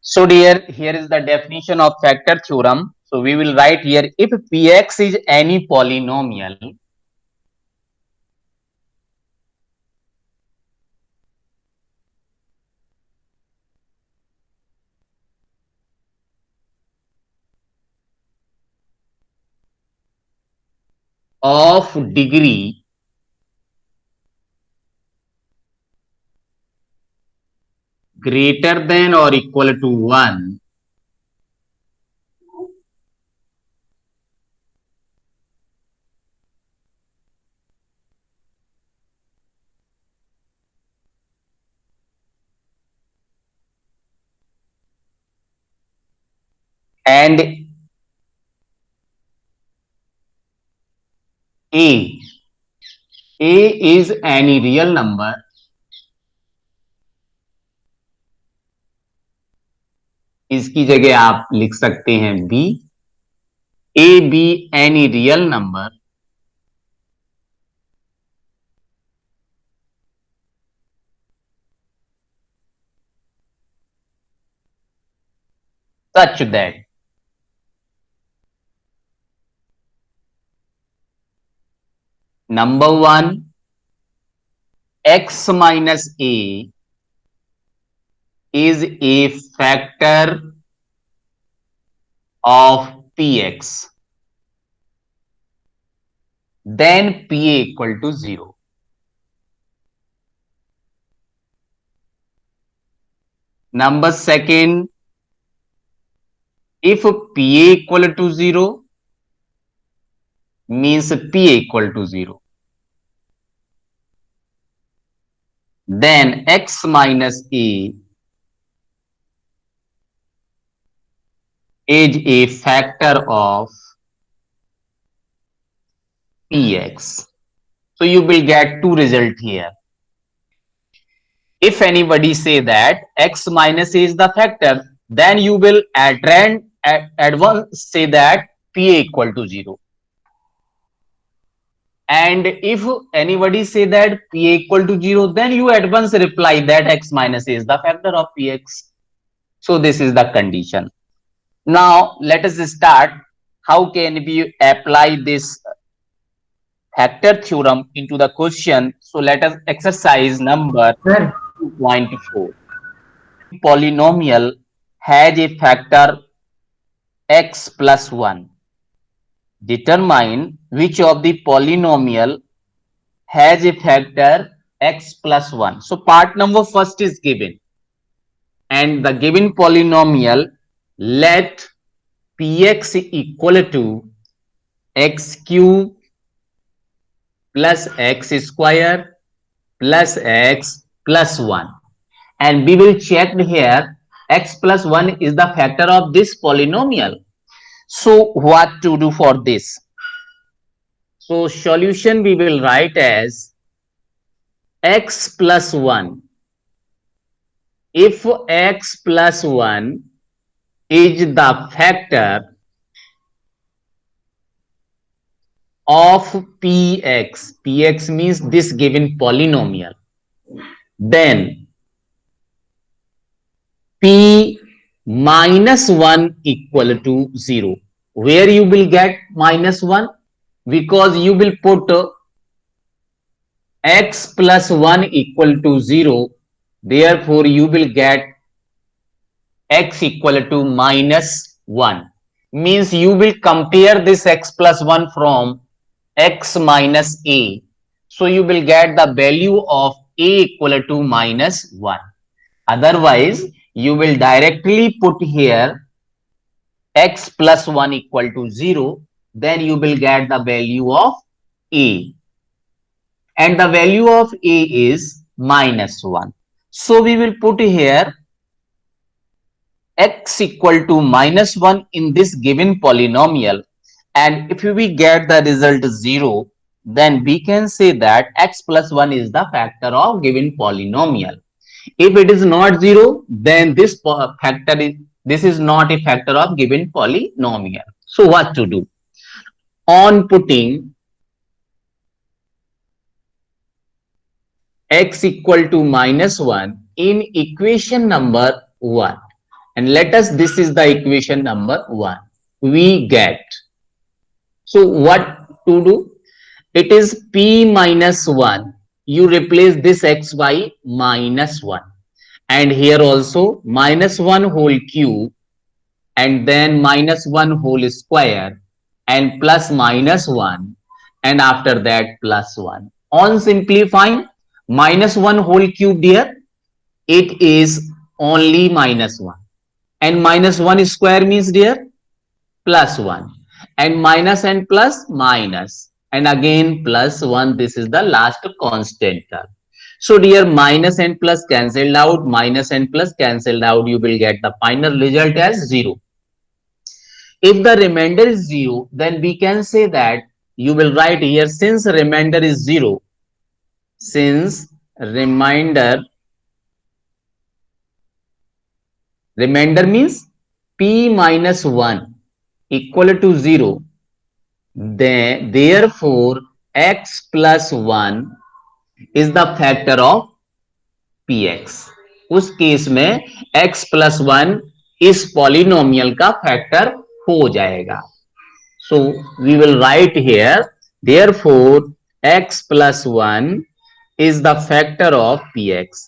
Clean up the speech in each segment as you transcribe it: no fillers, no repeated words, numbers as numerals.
So dear, here is the definition of factor theorem. So we will write here, if Px is any polynomial of degree greater than or equal to 1, and a is any real number, इसकी जगह आप लिख सकते हैं b, a be any real number such that number 1 x minus a is a factor of px, then pa equal to 0. Number second, if pa equal to 0 means pa equal to 0, then x minus a is a factor of px. So you will get two results here. If anybody say that x minus a is the factor, then you will at once say that pa equal to 0. And if anybody say that pa equal to 0, then you at once reply that x minus a is the factor of px. So this is the condition. Now let us start. How can we apply this factor theorem into the question? So let us exercise number 2.4. Polynomial has a factor x plus 1. Determine which of the polynomial has a factor x plus 1. So part number first is given, and the given polynomial, let px equal to x cube plus x square plus x plus 1, and we will check here x plus 1 is the factor of this polynomial. So what to do for this? So solution we will write as x plus 1. If x plus 1 is the factor of px, px means this given polynomial, then p minus 1 equal to 0. Where you will get minus 1? Because you will put x plus 1 equal to 0. Therefore, you will get x equal to minus 1. Means you will compare this x plus 1 from x minus a. So you will get the value of a equal to minus 1. Otherwise, you will directly put here x plus 1 equal to 0. Then you will get the value of a. And the value of a is minus 1. So we will put here x equal to minus 1 in this given polynomial, and if we get the result 0, then we can say that x plus 1 is the factor of given polynomial. If it is not 0, then this is not a factor of given polynomial. So what to do? On putting x equal to minus 1 in equation number 1, and let us, this is the equation number 1. We get, so what to do? It is p minus 1. You replace this x by minus 1, and here also minus 1 whole cube, and then minus 1 whole square, and plus minus 1, and after that plus 1. On simplifying, minus 1 whole cube here, it is only minus 1, and minus 1 square means dear plus 1, and minus and plus minus, and again plus 1. This is the last constant term. So dear, minus and plus cancelled out, minus and plus cancelled out, you will get the final result as 0. If the remainder is 0, then we can say that you will write here, since remainder is 0, since remainder means p minus 1 equal to 0, then therefore x plus 1 is the factor of px. उस case में x plus 1 इस polynomial का factor हो जाएगा. So we will write here, therefore x plus 1 is the factor of px.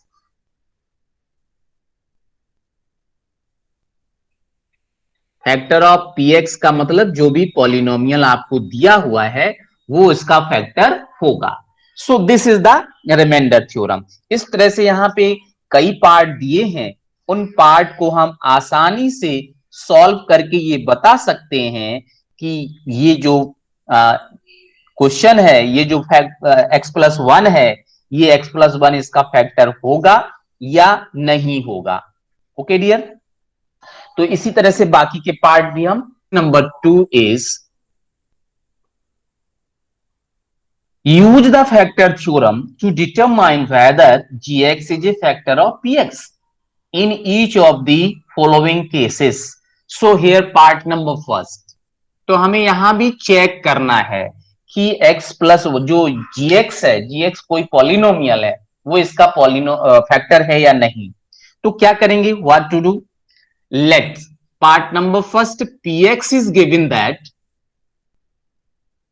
Factor of px का मतलब जो भी पॉलिनोमियल आपको दिया हुआ है वो इसका फैक्टर होगा. So this is the remainder theorem. इस तरह से यहाँ पे कई पार्ट दिए हैं, उन पार्ट को हम आसानी से सॉल्व करके ये बता सकते हैं कि ये जो क्वेश्चन है, ये जो x प्लस 1 है, ये x प्लस 1 इसका फैक्टर होगा या नहीं होगा. ओके डियर, तो इसी तरह से बाकी के पार्ट भी हम. Number 2 is use the factor theorem to determine whether gx is a factor of px in each of the following cases. So here part number first. तो हमें यहां भी चेक करना है कि x प्लस जो gx है, gx कोई पॉलिनोमियल है, वो इसका फैक्टर है या नहीं. तो क्या करेंगे, what to do? Let's part number first, px is given that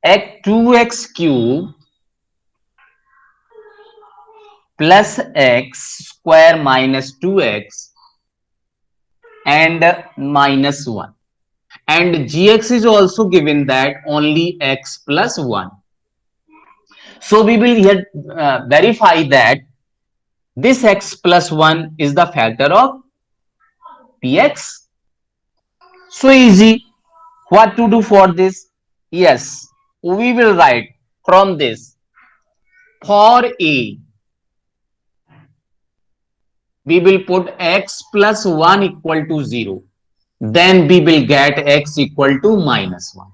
x2x cube plus x square minus 2x and minus 1, and gx is also given that only x plus 1. So we will here verify that this x plus 1 is the factor of px. So easy. What to do for this? Yes, we will write from this, for a we will put x plus 1 equal to 0, then we will get x equal to minus 1.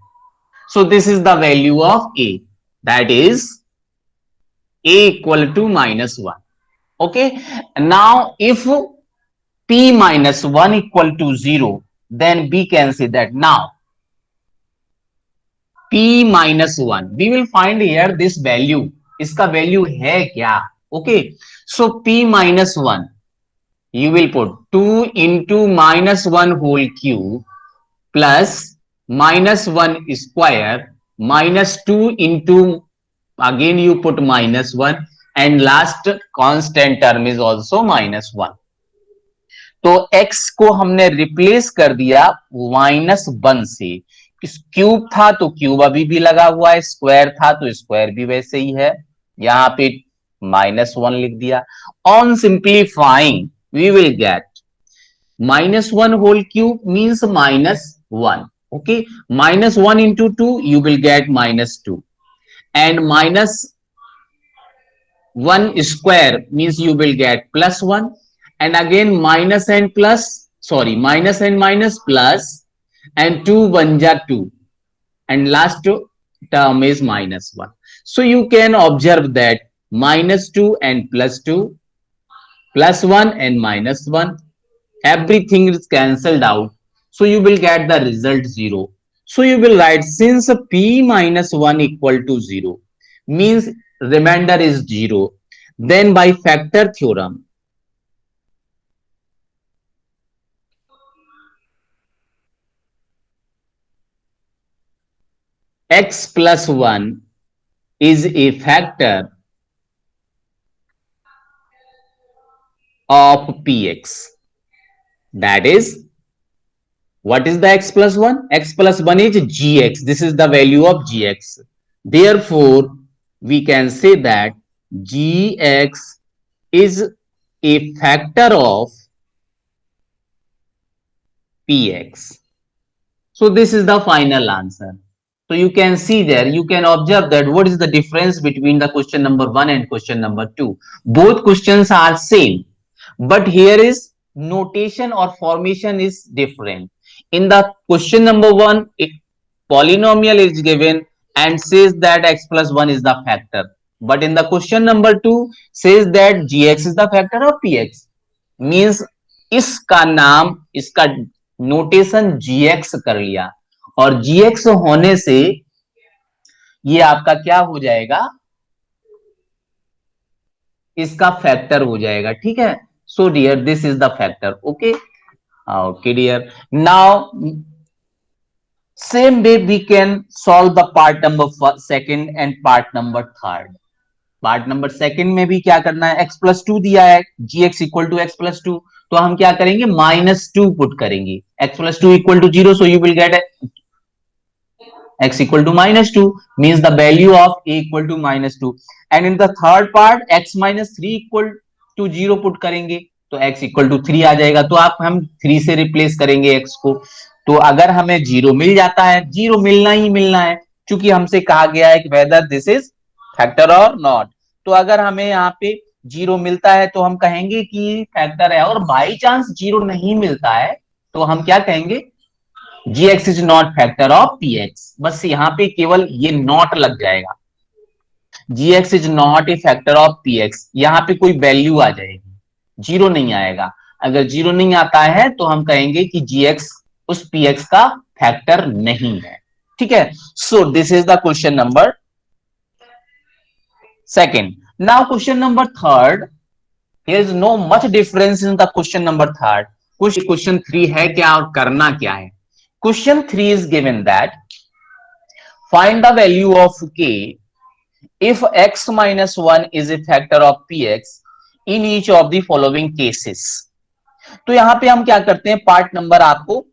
So this is the value of a, that is a equal to minus 1. Okay, now if p minus 1 equal to 0, then we can say that now p minus 1, we will find here this value, इसका value है क्या. Okay, so p minus 1, you will put 2 into minus 1 whole cube plus minus 1 square minus 2 into, again you put minus 1, and last constant term is also minus 1. तो x को हमने replace कर दिया -1 से. Cube था तो क्यूब अभी भी लगा हुआ है, स्क्वायर था तो स्क्वायर भी वैसे ही है, यहां पे -1 लिख दिया. On simplifying we will get -1 whole cube means -1. Okay, -1 into 2 you will get -2, and -1 square means you will get +1, and again minus and minus plus, and 2 1 ja 2, and last term is -1. So you can observe that -2 and +2, +1 and -1, everything is cancelled out, so you will get the result 0. So you will write, since p minus 1 equal to 0 means remainder is 0, then by factor theorem x plus 1 is a factor of px. That is, what is the x plus 1? X plus 1 is gx. This is the value of gx. Therefore, we can say that gx is a factor of px. So this is the final answer. So you can see there, you can observe that what is the difference between the question number 1 and question number 2. Both questions are same, but here is notation or formation is different. In the question number 1, polynomial is given and says that x plus 1 is the factor. But in the question number 2 says that gx is the factor of px. Means इसका नाम, इसका notation gx कर लिया, और gx होने से ये आपका क्या हो जाएगा, इसका फैक्टर हो जाएगा. ठीक है. So dear, this is the factor. Okay. Okay dear. Now same way we can solve the part number second and part number third. Part number second में भी क्या करना है, x प्लस 2 दिया है, gx equal to x plus 2, तो हम क्या करेंगे, -2 पुट करेंगे. x plus 2 equal to 0, so you will get x equal to -2, means the value of a equal to -2. And in the third part, x minus 3 equal to 0 put करेंगे, तो x equal to 3 आ जाएगा. तो आप हम 3 से replace करेंगे x को. तो अगर हमें 0 मिल जाता है, 0 मिलना ही मिलना है, क्योंकि हमसे कहा गया है कि वेदर दिस इज फैक्टर और नॉट. तो अगर हमें यहाँ पे 0 मिलता है तो हम कहेंगे कि फैक्टर है, और बाई चांस 0 नहीं मिलता है तो हम क्या कहेंगे, gx is not factor of px. बस यहां पे केवल ये नॉट लग जाएगा, gx is not a factor of px. यहां पे कोई वैल्यू आ जाएगी, 0 नहीं आएगा. अगर 0 नहीं आता है तो हम कहेंगे कि gx उस px का फैक्टर नहीं है. ठीक है. So this is the question number second. Now question number third, here is no much difference in the question number third. Question 3 है क्या और करना क्या है. Question 3 is given that find the value of k if x minus 1 is a factor of px in each of the following cases. तो यहां पे हम क्या करते हैं, पार्ट नंबर आपको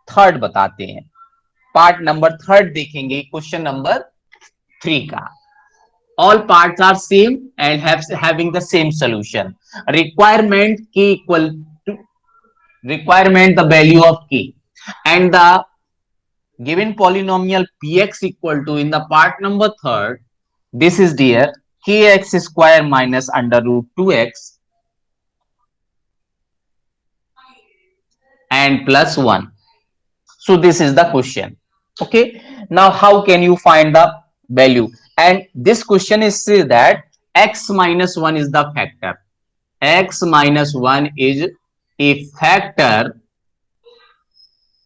थर्ड बताते हैं. पार्ट नंबर थर्ड देखेंगे क्वेश्चन नंबर 3 का. All parts are same and having the same solution. Requirement k equal to requirement the value of k and the given polynomial px equal to, in the part number third, this is dear kx square minus under root 2x and plus 1. So this is the question. Okay. Now how can you find the value? And this question is say that x minus 1 is the factor. X minus 1 is a factor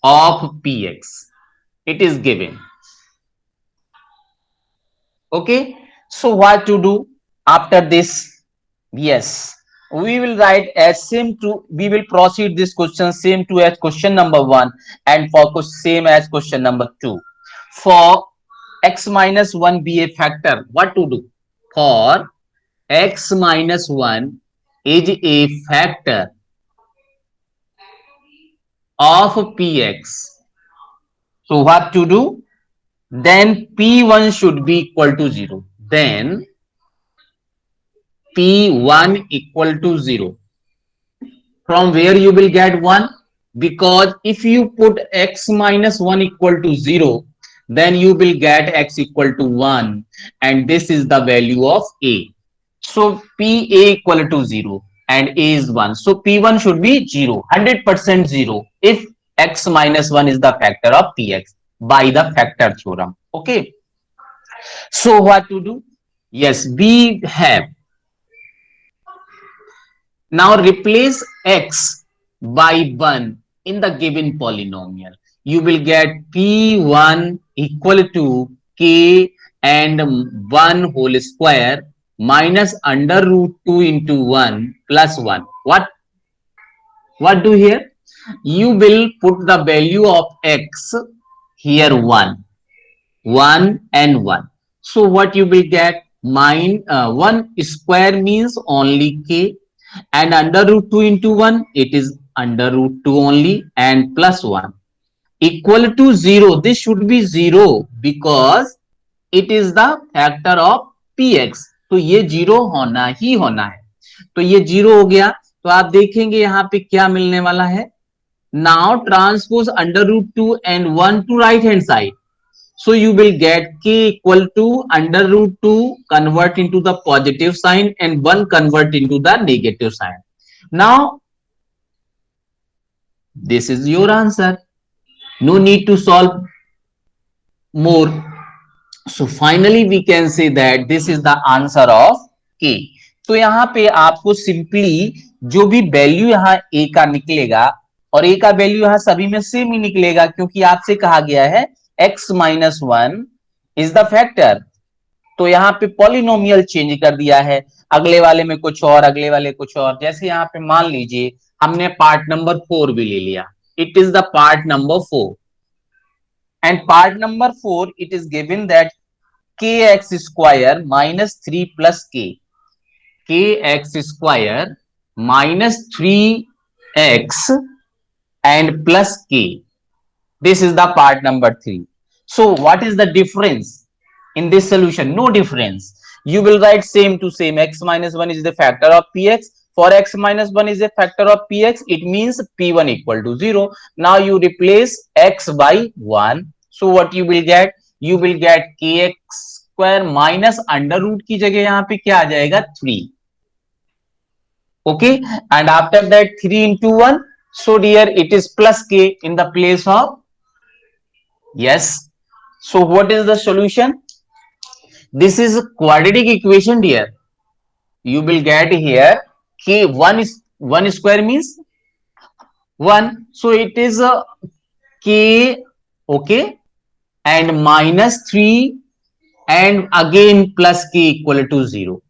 of px. It is given. Okay. So what to do after this? Yes, we will write as same to, we will proceed this question same to as question number 1 and for same as question number 2. For x minus 1 be a factor, what to do? For x minus 1 is a factor of px, so what to do? Then p1 should be equal to 0. Then p1 equal to 0. From where you will get 1? Because if you put x minus 1 equal to 0, then you will get x equal to 1, and this is the value of a. So pa equal to 0 and a is 1. So p1 should be 0, 100% 0 if x minus 1 is the factor of px by the factor theorem. Okay. So what to do? Yes, we have. Now replace x by 1 in the given polynomial. You will get p1 equal to k and 1 whole square minus under root 2 into 1 plus 1. What do here? You will put the value of x here 1. 1 and 1. So what you will get? 1 square means only k, and under root 2 into 1, it is under root 2 only, and plus 1 equal to 0. This should be 0 because it is the factor of px. तो ये 0 होना ही होना है, तो ये 0 हो गया। तो आप देखेंगे यहाँ पे क्या मिलने वाला है। Now transpose under root 2 and 1 to right hand side. So you will get k equal to under root 2 convert into the positive sign and 1 convert into the negative sign. Now this is your answer. No need to solve more. So finally we can say that this is the answer of k. तो यहाँ पे आपको simply जो भी value यहाँ a का निकलेगा, और a का वैल्यू यहाँ सभी में सेम ही निकलेगा, क्योंकि आपसे कहा गया है x minus 1 is the factor. तो यहाँ पे पॉलिनोमियल चेंज कर दिया है, अगले वाले में कुछ और, अगले वाले कुछ और। जैसे यहाँ पे मान लीजिए हमने पार्ट नंबर 4 भी ले लिया, it is the part number 4, and part number 4 it is given that kx square minus 3 plus kx square minus 3x and plus k. This is the part number 3. So what is the difference in this solution? No difference. You will write same to same. X minus 1 is the factor of px. For x minus 1 is a factor of px, it means p1 equal to 0. Now you replace x by 1. So what you will get? You will get kx square minus under root की जगह यहाँ पे क्या आ जाएगा? 3. Okay, and after that 3 into 1. So dear, it is plus k in the place of. Yes. So what is the solution? This is a quadratic equation, dear. You will get here k 1 square means 1. So it is a k, okay, and minus 3 and again plus k equal to 0.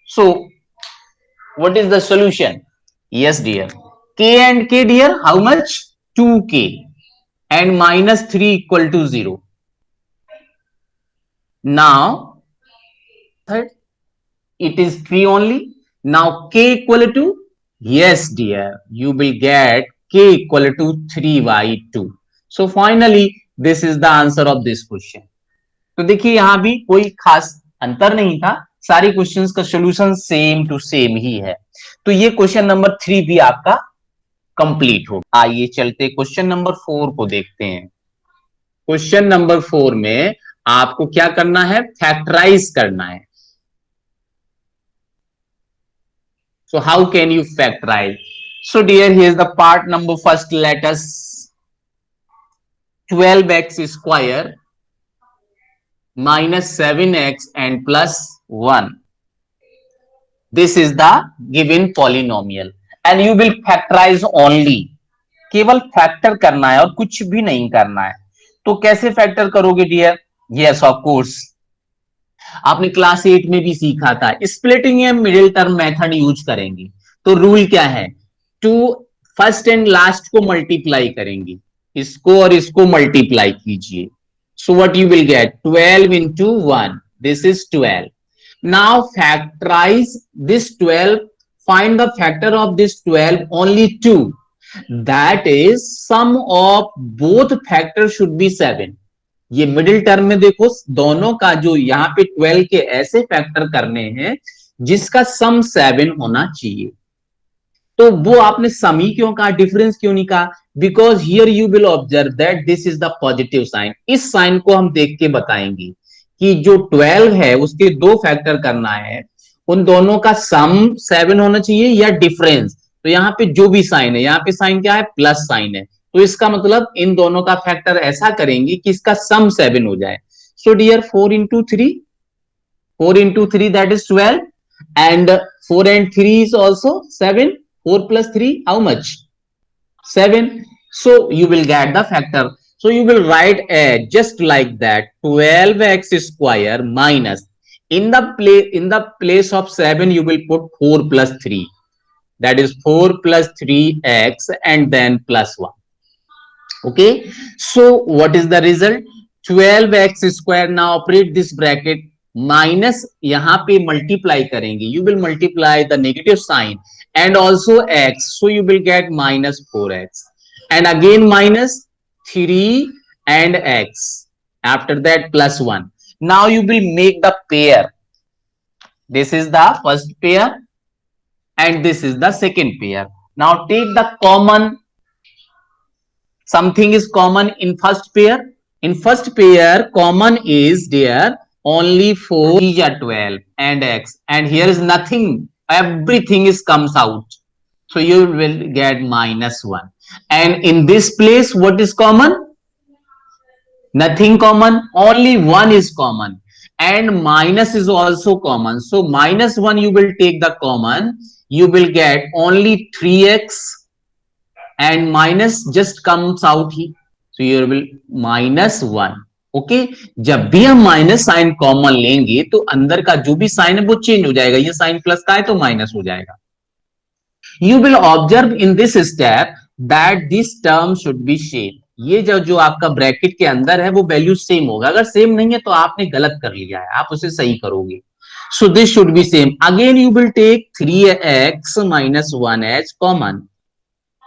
So what is the solution? Yes, dear. K and k, dear, how much? 2k and minus 3 equal to 0. Now third, it is 3 only. Now k equal to, yes dear, you will get k equal to 3 by 2. So finally this is the answer of this question. तो देखिए यहां भी कोई खास अंतर नहीं था, सारे क्वेश्चंस का सॉल्यूशन सेम टू सेम ही है। तो ये क्वेश्चन नंबर 3 भी आपका कंप्लीट हो। आइए चलते क्वेश्चन नंबर 4 को देखते हैं। क्वेश्चन नंबर 4 में आपको क्या करना है? फैक्टराइज करना है। So how can you factorize? So dear, here's the part number first. Let us 12x square minus 7x and plus 1. This is the given polynomial and you will factorize only. केवल factor करना है और कुछ भी नहीं करना है। तो कैसे फैक्टर करोगे डियर? यस ऑफ कोर्स, आपने क्लास 8 में भी सीखा था, splitting and middle term method use करेंगे। तो रूल क्या है? टू फर्स्ट एंड लास्ट को मल्टीप्लाई करेंगे, इसको और इसको मल्टीप्लाई कीजिए। So what you will get? 12 into 1, this is 12. Now factorise this 12, find the factor of this 12, only 2. That is sum of both factors should be 7. ये middle term में देखो, दोनों का जो यहाँ पे 12 के ऐसे फैक्टर करने हैं जिसका सम 7 होना चाहिए। तो वो आपने सम ही क्यों कहा, डिफरेंस क्यों नहीं कहा? Because here you will observe that this is the positive sign. इस साइन को हम देख के बताएंगे कि जो 12 है उसके दो फैक्टर करना है, उन दोनों का सम 7 होना चाहिए या डिफरेंस। तो यहाँ पे जो भी साइन है, यहाँ पे साइन क्या है? प्लस साइन है। तो इसका मतलब इन दोनों का फैक्टर ऐसा करेंगे कि इसका सम 7 हो जाए। So dear 4 into 3, 4 into 3 that is 12, and 4 and 3 is also 7. 4 plus 3 how much? 7. So you will get the factor. So you will write just like that, 12x square minus, in the place of 7 you will put 4 plus 3, that is 4 plus 3x and then plus 1. Okay, so what is the result? 12x square. Now operate this bracket. Minus यहां पे multiply करेंगे, you will multiply the negative sign and also x, so you will get minus 4x and again minus 3 and x, after that plus 1. Now you will make the pair. This is the first pair and this is the second pair. Now take the common. Something is common in first pair. In first pair common is there only 4 is 12 and x, and here is nothing, everything is comes out, so you will get minus 1. And in this place what is common? Nothing common, only 1 is common, and minus is also common, so minus 1 you will take the common, you will get only 3x and minus just comes out here, so you will minus 1. Okay जब भी हम minus sign common लेंगे तो अंदर का जो भी sign है वो चेंज हो जाएगा, ये साइन प्लस का है तो माइनस हो जाएगा. You will observe in this step that this term should be same. ये जो आपका ब्रैकेट के अंदर है वो वैल्यू सेम होगा, अगर सेम नहीं है तो आपने गलत कर लिया है, आप उसे सही करोगे. So this should be same. Again you will take 3x minus 1 as common,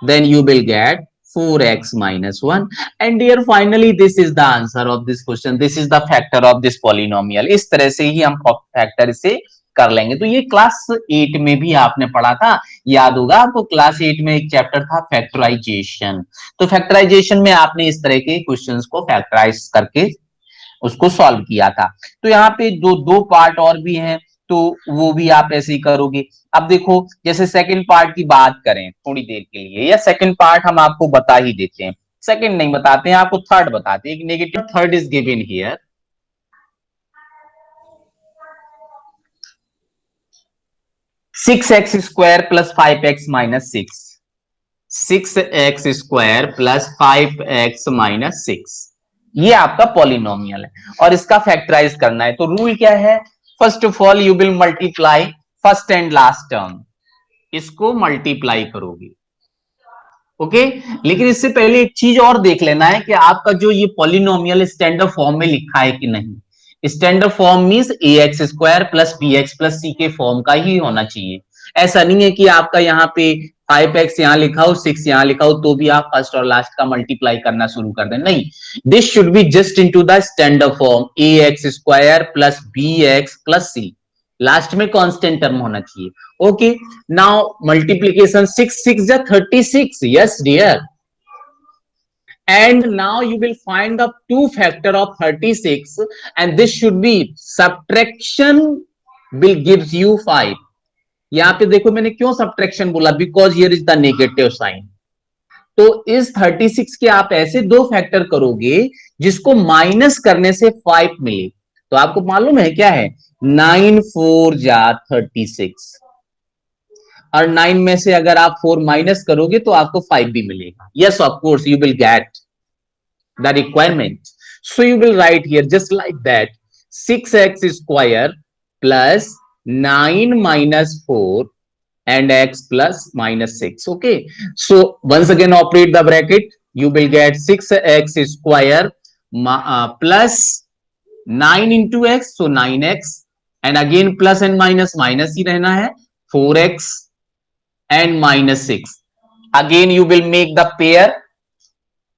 then you will get 4x minus 1. And dear finally this is the answer of this question, this is the factor of this polynomial. इस तरह से ही हम factor से कर लेंगे. तो ये class 8 में भी आपने पढ़ा था, याद होगा आपको, क्लास 8 में एक चैप्टर था फैक्टराइजेशन. तो फैक्टराइजेशन में आपने इस तरह के क्वेश्चंस को फैक्टराइज करके उसको सॉल्व किया था. तो यहाँ पे दो पार्ट और भी हैं, तो वो भी आप ऐसे ही करोगे. अब देखो जैसे सेकंड पार्ट की बात करें थोड़ी देर के लिए, या सेकंड पार्ट हम आपको बता ही देते हैं, सेकंड नहीं बताते हैं आपको, थर्ड बताते हैं. एक negative third is given here. 6x square plus 5x minus 6, 6x square plus 5x minus 6, ये आपका पॉलिनोमियल है और इसका फैक्टराइज करना है. तो रूल क्या है? First of all you will multiply first and last term, इसको मल्टीप्लाई करोगे. ओके लेकिन इससे पहले एक चीज और देख लेना है कि आपका जो ये पॉलिनोमियल स्टैंडर्ड फॉर्म में लिखा है कि नहीं. Standard form means ax square plus bx plus c के फॉर्म का ही होना चाहिए. ऐसा नहीं है कि आपका यहाँ पे 5x यहाँ लिखा हो 6 यहाँ लिखा हो तो भी आप फर्स्ट और लास्ट का मल्टीप्लाई करना शुरू कर दें, नहीं. This should be just into the standard form ax square plus bx plus c, last में कांस्टेंट टर्म होना चाहिए. ओके नाउ मल्टीप्लिकेशन 6 6 जा 36, yes dear. And now you will find the two factor of 36 and this should be subtraction will gives you 5. यहाँ पे देखो मैंने क्यों subtraction बोला, because here is the negative sign. तो इस 36 के आप ऐसे दो फैक्टर करोगे जिसको माइनस करने से 5 मिले. तो आपको मालूम है क्या है, 9 4 जा 36 और 9 में से अगर आप 4 माइनस करोगे तो आपको 5 भी मिलेगा. Yes of course you will gate the requirement. So you will write here just like that, 6x square plus 9 minus 4 and x plus minus 6. Okay, so once again operate the bracket, you will get 6x square plus 9 into x, so 9x, and again plus and minus minus ही रहना है, 4x and minus 6. Again you will make the pair.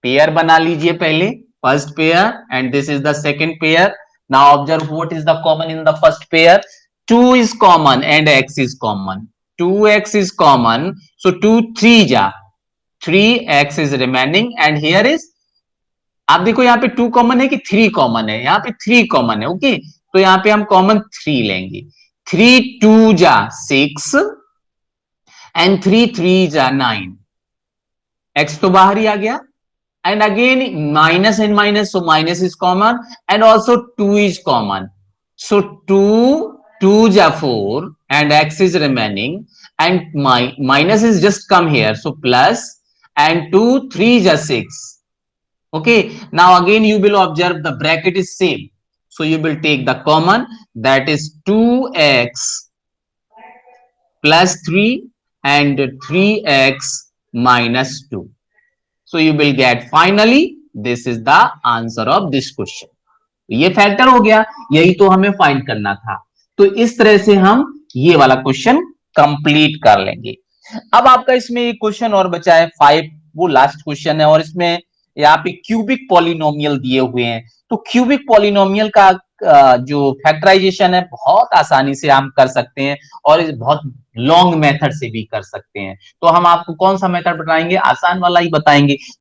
Pair बना लीजिए पहले, first pair and this is the second pair. Now observe what is the common in the first pair. 2 is common and x is common. 2x is common, so 2 3 जा 3x is remaining and here is, आप देखो यहाँ पे 2 common है कि 3 common है, यहाँ पे 3 कॉमन है. ओके तो यहाँ पे हम कॉमन 3 लेंगे. 3 2 जा 6 एंड 3 3 जा 9, x तो बाहर ही आ गया. And again minus and minus, so minus is common and also 2 is common, so 2 2 ja 4 and x is remaining and minus is just come here, so plus and 2 3 ja 6. Okay now again you will observe the bracket is same, so you will take the common, that is 2x plus 3 and 3x minus 2. So you will get finally this is the answer of this question. ये factor हो गया, यही तो हमें find करना था। तो इस तरह से हम ये वाला क्वेश्चन कंप्लीट कर लेंगे। अब आपका इसमें एक क्वेश्चन और बचा है 5, वो लास्ट क्वेश्चन है, और इसमें यहाँ पे क्यूबिक पॉलिनोमियल दिए हुए हैं। तो क्यूबिक पॉलिनोमियल का जो फैक्टराइजेशन है बहुत आसानी से हम कर सकते हैं, और इस बहुत लॉन्ग मेथड से भी कर सकते हैं। तो हम आपको कौन सा मेथड बताएंगे, आसान वाला ही बताएंगे।